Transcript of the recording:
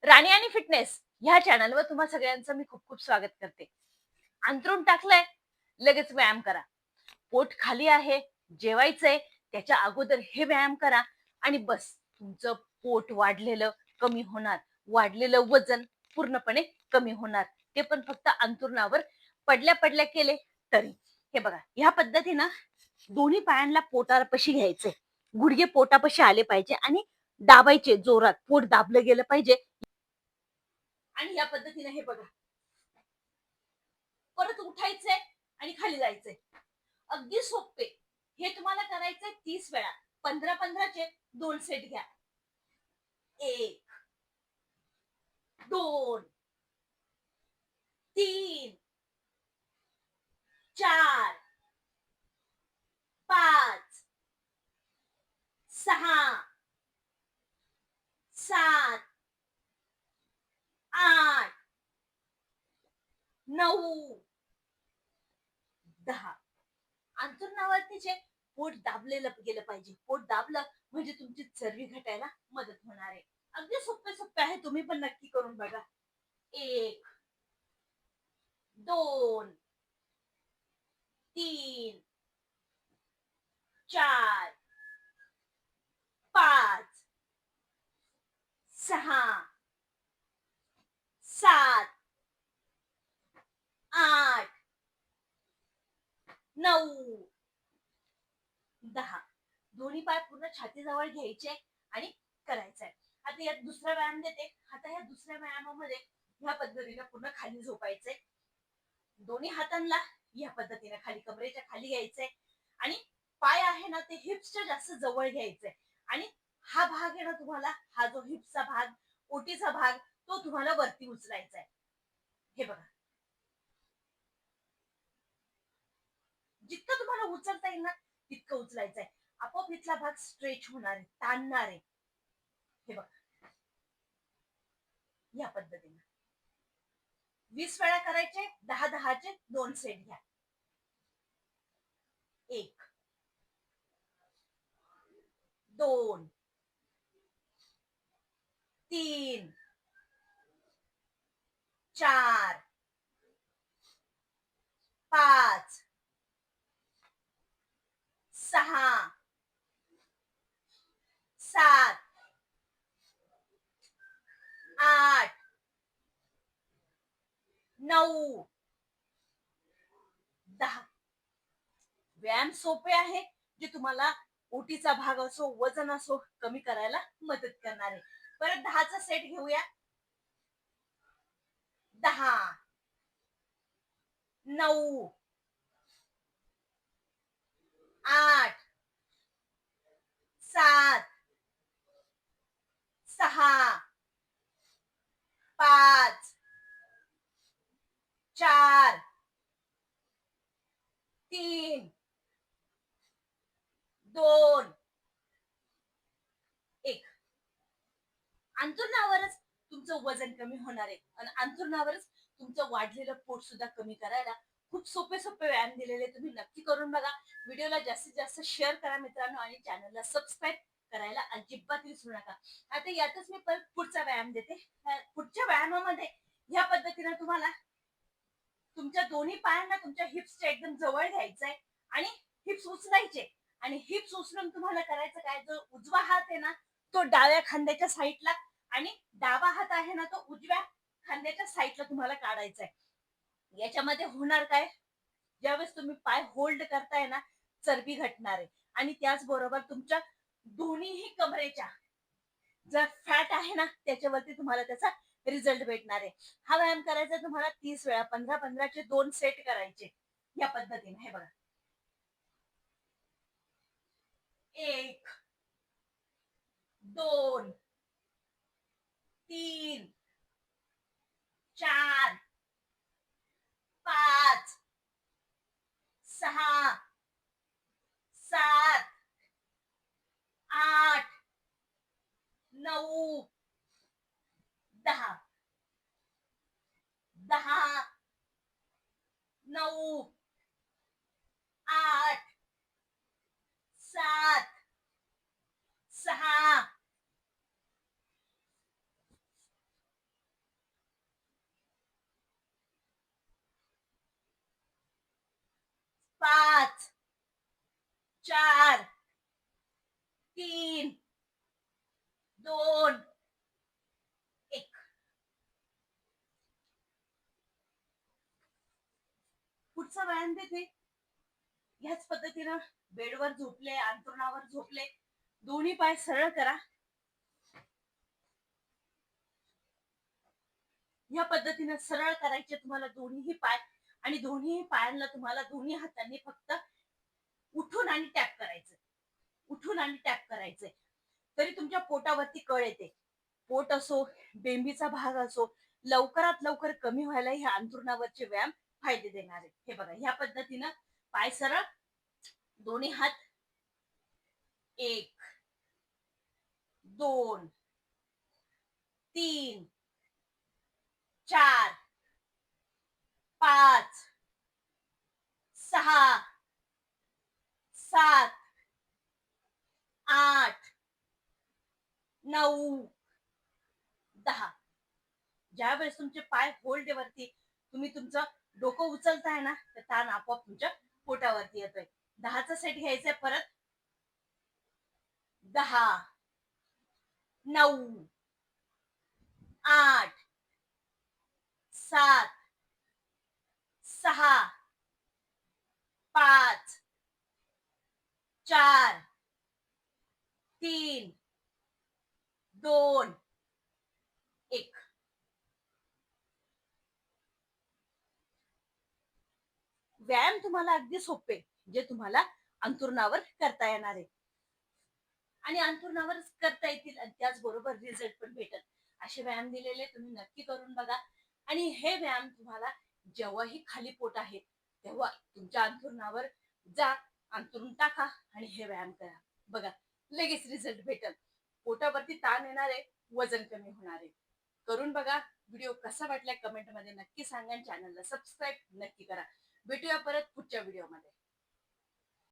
राणी आणि फिटनेस ह्या चॅनलवर तुम्हा सगळ्यांचं मी खूप खूप स्वागत करते. अंथरूण टाकलंय, लगेच व्यायाम करा. पोट खाली आहे, जेवायचंय, त्याच्या अगोदर हे व्यायाम करा आणि बस तुमचं पोट वाढलेलं कमी होणार. वाढलेलं वजन पूर्णपणे कमी होणार. ते पण फक्त अंथरुणावर पडल्या पडल्या केले तरी. हे बघा, ह्या पद्धतीनं दोन्ही पायांना पोटापाशी घ्यायचे. गुडघे पोटापाशी आले पाहिजे आणि दाबायचे जोरात. पोट दाबलं गेलं पाहिजे. आणि या पद्धतीने हे बघा, परत उठायचंय आणि खाली जायचंय. अगदी सोपे. हे तुम्हाला करायचंय 30 वेळा. 15-15चे 2 सेट घ्या. 1, 2, 3, 4, 5, 6, 7, 8, 9, 10. अंथरुणावरतीचे पोट दाबलेलं गेलं पाहिजे. पोट दाबलं म्हणजे तुमची चरबी घटायला मदत होणार आहे. अगदी सोपे सोपे आहे. तुम्ही पण नक्की करून बघा. 1, 2, 3, 4, 5, 6, 7, 8, 9, 10. दोन्ही पाय पूर्ण छातीजवळ घ्यायचे आणि करायचंय. आता यात दुसरा व्यायाम देते. आता या दुसऱ्या व्यायामामध्ये ह्या पद्धतीने पूर्ण खाली झोपायचंय. दोन्ही हातांना या पद्धतीने खाली कमरेच्या खाली घ्यायचंय आणि पाय आहे ना ते हिप्सच्या जास्त जवळ घ्यायचंय आणि हा भाग आहे ना तुम्हाला, हा जो हिप्सचा भाग, ओटीचा भाग, तो तुम्हाला वरती उचलायचा आहे. हे बघा, जितकं तुम्हाला उचलता येईल ना तितकं उचलायचंय. आपोआप इथला भाग स्ट्रेच होणार आहे, ताणणार आहे. हे बघा, या पद्धतीने 20 वेळा करायचे. 10-10चे 2 सेट घ्या. 1, 2, 3, 4, 5, 6, 7, 8, 9, 10. व्यायाम सोपे आहे, जे तुम्हाला ओटीचा भाग असो, वजन असो, कमी करायला मदत करणार आहे. परत 10चा सेट घेऊया. 10, 9, 8, 7, 6, 5, 4, 3, 2, 1. अंथरुणावरच तुमचं वजन कमी होणार आहे आणि अंथरुणावरच तुमचं वाढलेलं पोट सुद्धा कमी करायला खूप सोपे सोपे व्यायाम दिलेले. तुम्ही नक्की करून बघा. व्हिडिओला जास्तीत जास्त शेअर करा मित्रांनो आणि चॅनलला सबस्क्राईब करायला अजिबात विसरू नका. आता यातच मी परत पुढचा व्यायाम देते. पुढच्या व्यायामामध्ये या पद्धतीने तुम्हाला तुमच्या दोन्ही पायांना तुमच्या हिप्सच्या एकदम जवळ घ्यायचंय आणि हिप्स उचलायचे आणि हिप्स उचलून तुम्हाला करायचं काय, जो उजवा हात आहे ना तो डाव्या खांद्याच्या साईडला आणि डावा हात आहे ना तो उजव्या खांद्याच्या साईडला तुम्हाला काढायचा आहे. याच्यामध्ये होणार काय, ज्यावेळेस तुम्ही पाय होल्ड करताय ना चरबी घटणार आहे आणि त्याचबरोबर तुमच्या दोन्हीही कमरेच्या जर फॅट आहे ना त्याच्यावरती तुम्हाला त्याचा रिझल्ट भेटणार आहे. हा व्यायाम करायचा तुम्हाला 30 वेळा. 15-15चे 2 सेट करायचे या पद्धतीने. हे बघा, 1, 2, 3, 4, 5, 6, 7, 8, 9, 10. 10, 9, 8, 7, 6, 5 4 3 2 1. पुढचा व्यायाम देते. ह्याच पद्धतीनं बेडवर झोपले, अंथरुणावर झोपले, दोन्ही पाय सरळ करा. या पद्धतीने सरळ करायचे तुम्हाला दोन्ही पाय, आणि दोन्ही पायांना तुम्हाला दोन्ही हातांनी फक्त उठून आणि टॅप करायचं, उठून आणि टॅप करायचंय. तरी तुमच्या पोटावरती कळ येते. पोट असो, बेंबीचा भाग असो, लवकरात लवकर कमी व्हायला हे अंथरुणावरचे व्यायाम फायदे देणार आहेत. हे बघा, ह्या पद्धतीनं पाय सरळ, दोन्ही हात, 1 2 3 4 5 6 7 8 9 10. ज्या वेळेस तुमचे पाय होल्ड वरती, तुम्ही तुमचं डोकं उचलताय ना, तर ताण आपोआप तुमच्या पोटावरती येतोय. 10चा सेट घ्यायचंय परत. 10 9 8 7 6 5 4 3 2 1. व्यायाम तुम्हाला अगदी सोपे, जे तुम्हाला अंथरुणावर करता येणार आहे, आणि अंथरुणावर करता येतील, आणि त्याचबरोबर रिझल्ट पण भेटल. असे व्यायाम दिलेले तुम्ही नक्की करून बघा. आणि हे व्यायाम तुम्हाला जेव्हाही खाली पोट आहे तेव्हा तुमच्या अंथरुणावर जा, अंथरून टाका आणि हे व्यायाम करा. बघा, लगेच रिझल्ट भेटल. पोटावरती ताण येणार आहे, वजन कमी होणार आहे. करून बघा. व्हिडिओ कसा वाटला कमेंट मध्ये नक्की सांगा. चॅनलला सबस्क्राईब नक्की करा. भेटूया परत पुढच्या व्हिडिओमध्ये.